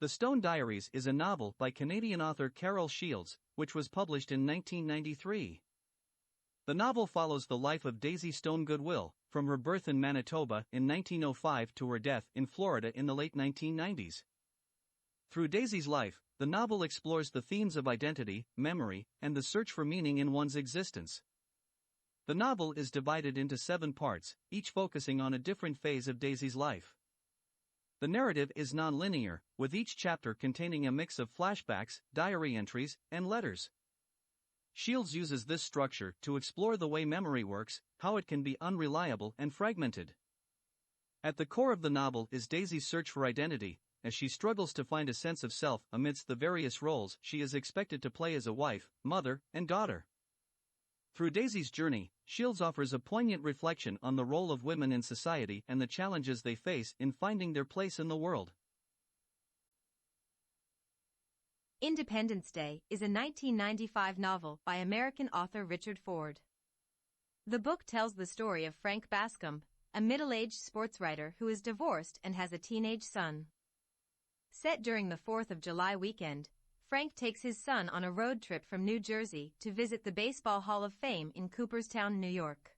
The Stone Diaries is a novel by Canadian author Carol Shields, which was published in 1993. The novel follows the life of Daisy Stone Goodwill, from her birth in Manitoba in 1905 to her death in Florida in the late 1990s. Through Daisy's life, the novel explores the themes of identity, memory, and the search for meaning in one's existence. The novel is divided into 7 parts, each focusing on a different phase of Daisy's life. The narrative is non-linear, with each chapter containing a mix of flashbacks, diary entries, and letters. Shields uses this structure to explore the way memory works, how it can be unreliable and fragmented. At the core of the novel is Daisy's search for identity, as she struggles to find a sense of self amidst the various roles she is expected to play as a wife, mother, and daughter. Through Daisy's journey, Shields offers a poignant reflection on the role of women in society and the challenges they face in finding their place in the world. Independence Day is a 1995 novel by American author Richard Ford. The book tells the story of Frank Bascombe, a middle-aged sports writer who is divorced and has a teenage son. Set during the 4th of July weekend, Frank takes his son on a road trip from New Jersey to visit the Baseball Hall of Fame in Cooperstown, New York.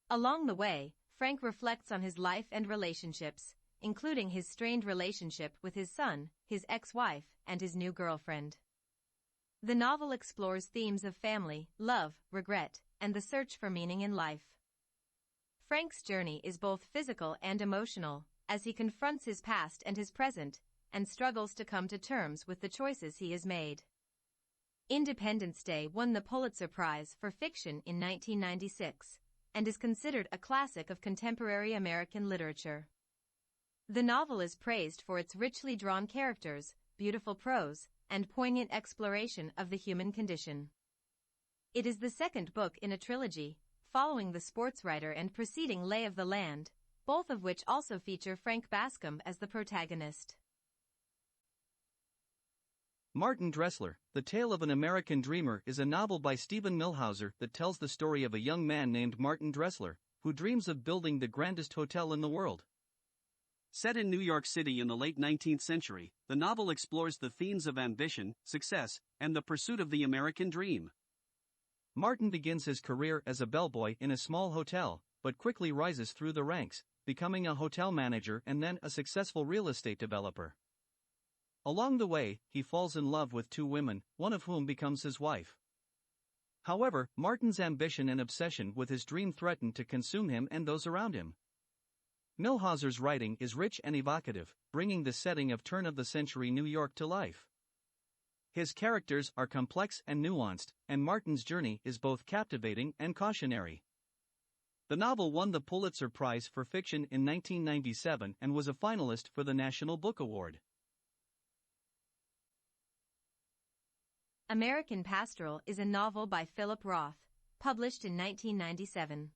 Along the way, Frank reflects on his life and relationships, including his strained relationship with his son, his ex-wife, and his new girlfriend. The novel explores themes of family, love, regret, and the search for meaning in life. Frank's journey is both physical and emotional, as he confronts his past and his present, and struggles to come to terms with the choices he has made. Independence Day won the Pulitzer Prize for Fiction in 1996, and is considered a classic of contemporary American literature. The novel is praised for its richly drawn characters, beautiful prose, and poignant exploration of the human condition. It is the second book in a trilogy, following The Sports Writer and preceding Lay of the Land, both of which also feature Frank Bascombe as the protagonist. Martin Dressler, The Tale of an American Dreamer is a novel by Stephen Millhauser that tells the story of a young man named Martin Dressler, who dreams of building the grandest hotel in the world. Set in New York City in the late 19th century, the novel explores the themes of ambition, success, and the pursuit of the American dream. Martin begins his career as a bellboy in a small hotel, but quickly rises through the ranks, becoming a hotel manager and then a successful real estate developer. Along the way, he falls in love with 2 women, one of whom becomes his wife. However, Martin's ambition and obsession with his dream threaten to consume him and those around him. Millhauser's writing is rich and evocative, bringing the setting of turn-of-the-century New York to life. His characters are complex and nuanced, and Martin's journey is both captivating and cautionary. The novel won the Pulitzer Prize for Fiction in 1997 and was a finalist for the National Book Award. American Pastoral is a novel by Philip Roth, published in 1997.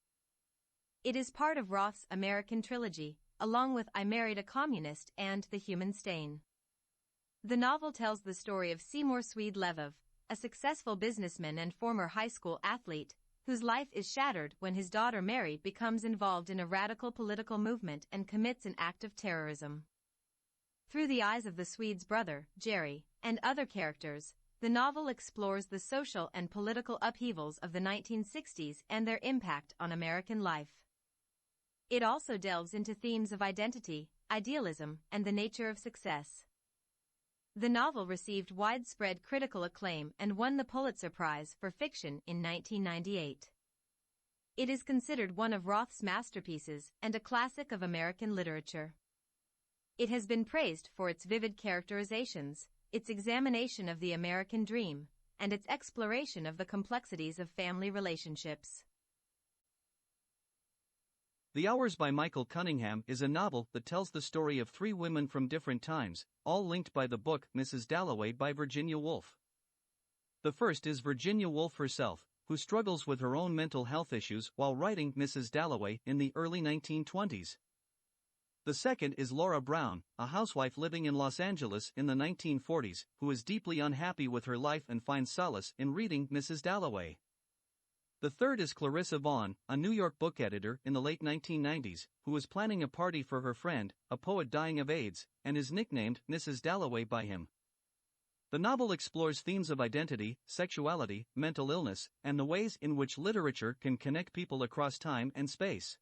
It is part of Roth's American trilogy, along with I Married a Communist and The Human Stain. The novel tells the story of Seymour Swede-Levov, a successful businessman and former high school athlete, whose life is shattered when his daughter Mary becomes involved in a radical political movement and commits an act of terrorism. Through the eyes of the Swede's brother, Jerry, and other characters, the novel explores the social and political upheavals of the 1960s and their impact on American life. It also delves into themes of identity, idealism, and the nature of success. The novel received widespread critical acclaim and won the Pulitzer Prize for Fiction in 1998. It is considered one of Roth's masterpieces and a classic of American literature. It has been praised for its vivid characterizations, its examination of the American dream, and its exploration of the complexities of family relationships. The Hours by Michael Cunningham is a novel that tells the story of 3 women from different times, all linked by the book Mrs. Dalloway by Virginia Woolf. The first is Virginia Woolf herself, who struggles with her own mental health issues while writing Mrs. Dalloway in the early 1920s. The second is Laura Brown, a housewife living in Los Angeles in the 1940s, who is deeply unhappy with her life and finds solace in reading Mrs. Dalloway. The third is Clarissa Vaughn, a New York book editor in the late 1990s, who was planning a party for her friend, a poet dying of AIDS, and is nicknamed Mrs. Dalloway by him. The novel explores themes of identity, sexuality, mental illness, and the ways in which literature can connect people across time and space.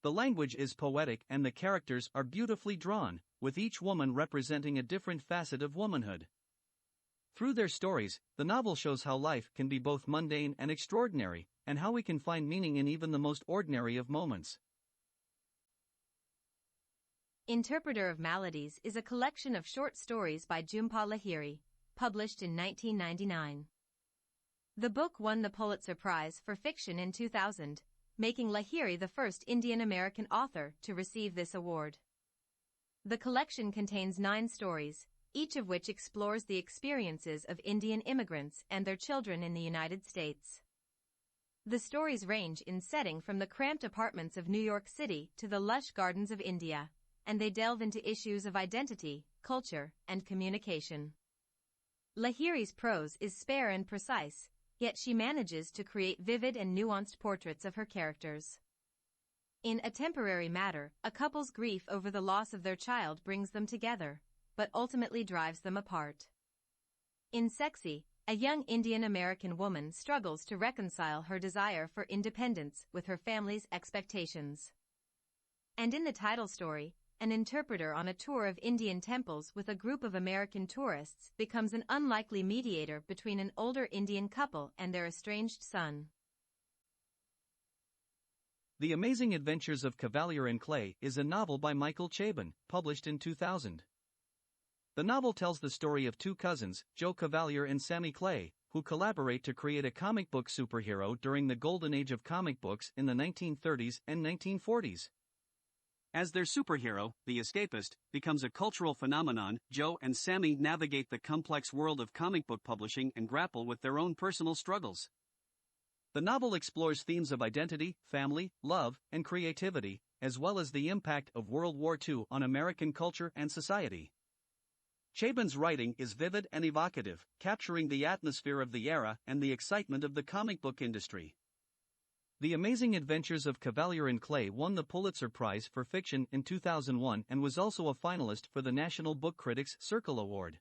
The language is poetic and the characters are beautifully drawn, with each woman representing a different facet of womanhood. Through their stories, the novel shows how life can be both mundane and extraordinary, and how we can find meaning in even the most ordinary of moments. Interpreter of Maladies is a collection of short stories by Jhumpa Lahiri, published in 1999. The book won the Pulitzer Prize for Fiction in 2000, making Lahiri the first Indian-American author to receive this award. The collection contains 9 stories, each of which explores the experiences of Indian immigrants and their children in the United States. The stories range in setting from the cramped apartments of New York City to the lush gardens of India, and they delve into issues of identity, culture, and communication. Lahiri's prose is spare and precise, yet she manages to create vivid and nuanced portraits of her characters. In A Temporary Matter, a couple's grief over the loss of their child brings them together, but ultimately drives them apart. In Sexy, a young Indian-American woman struggles to reconcile her desire for independence with her family's expectations. And in the title story, an interpreter on a tour of Indian temples with a group of American tourists becomes an unlikely mediator between an older Indian couple and their estranged son. The Amazing Adventures of Cavalier and Clay is a novel by Michael Chabon, published in 2000. The novel tells the story of 2 cousins, Joe Cavalier and Sammy Clay, who collaborate to create a comic book superhero during the golden age of comic books in the 1930s and 1940s. As their superhero, the Escapist, becomes a cultural phenomenon, Joe and Sammy navigate the complex world of comic book publishing and grapple with their own personal struggles. The novel explores themes of identity, family, love, and creativity, as well as the impact of World War II on American culture and society. Chabon's writing is vivid and evocative, capturing the atmosphere of the era and the excitement of the comic book industry. The Amazing Adventures of Cavalier and Clay won the Pulitzer Prize for Fiction in 2001 and was also a finalist for the National Book Critics Circle Award.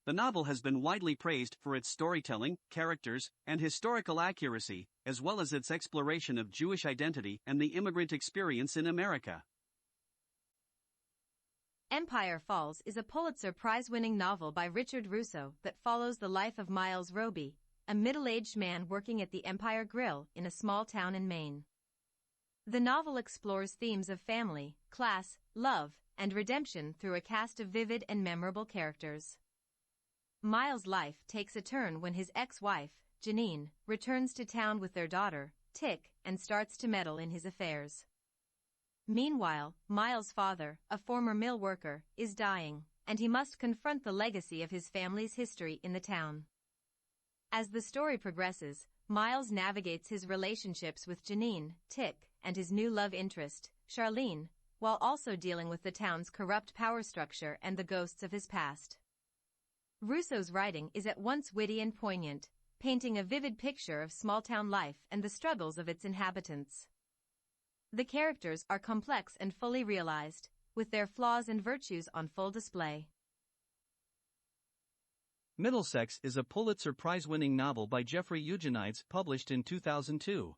The novel has been widely praised for its storytelling, characters, and historical accuracy, as well as its exploration of Jewish identity and the immigrant experience in America. Empire Falls is a Pulitzer Prize-winning novel by Richard Russo that follows the life of Miles Roby, a middle-aged man working at the Empire Grill in a small town in Maine. The novel explores themes of family, class, love, and redemption through a cast of vivid and memorable characters. Miles' life takes a turn when his ex-wife, Janine, returns to town with their daughter, Tick, and starts to meddle in his affairs. Meanwhile, Miles' father, a former mill worker, is dying, and he must confront the legacy of his family's history in the town. As the story progresses, Miles navigates his relationships with Janine, Tick, and his new love interest, Charlene, while also dealing with the town's corrupt power structure and the ghosts of his past. Russo's writing is at once witty and poignant, painting a vivid picture of small-town life and the struggles of its inhabitants. The characters are complex and fully realized, with their flaws and virtues on full display. Middlesex is a Pulitzer Prize-winning novel by Jeffrey Eugenides, published in 2002.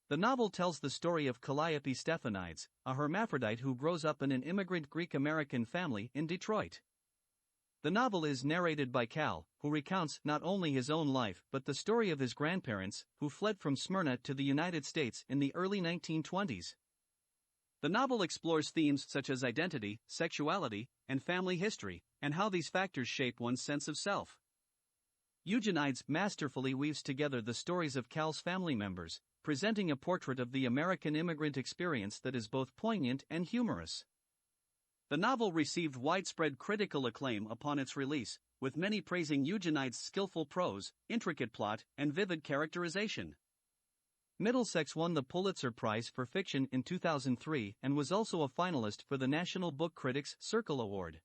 The novel tells the story of Calliope Stephanides, a hermaphrodite who grows up in an immigrant Greek-American family in Detroit. The novel is narrated by Cal, who recounts not only his own life but the story of his grandparents, who fled from Smyrna to the United States in the early 1920s. The novel explores themes such as identity, sexuality, and family history, and how these factors shape one's sense of self. Eugenides masterfully weaves together the stories of Cal's family members, presenting a portrait of the American immigrant experience that is both poignant and humorous. The novel received widespread critical acclaim upon its release, with many praising Eugenides' skillful prose, intricate plot, and vivid characterization. Middlesex won the Pulitzer Prize for Fiction in 2003 and was also a finalist for the National Book Critics Circle Award.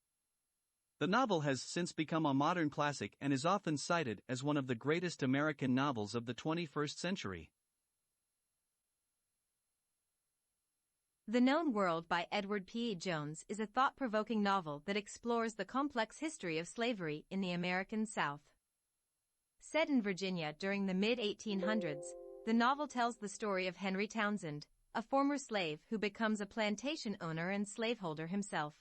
The novel has since become a modern classic and is often cited as one of the greatest American novels of the 21st century. The Known World by Edward P. Jones is a thought-provoking novel that explores the complex history of slavery in the American South. Set in Virginia during the mid-1800s, the novel tells the story of Henry Townsend, a former slave who becomes a plantation owner and slaveholder himself.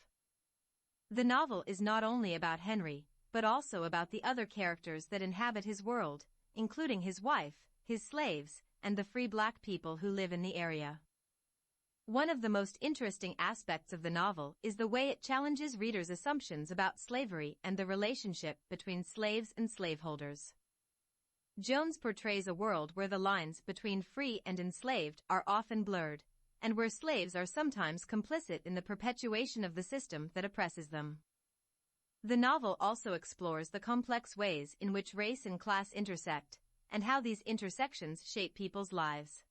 The novel is not only about Henry, but also about the other characters that inhabit his world, including his wife, his slaves, and the free black people who live in the area. One of the most interesting aspects of the novel is the way it challenges readers' assumptions about slavery and the relationship between slaves and slaveholders. Jones portrays a world where the lines between free and enslaved are often blurred, and where slaves are sometimes complicit in the perpetuation of the system that oppresses them. The novel also explores the complex ways in which race and class intersect, and how these intersections shape people's lives.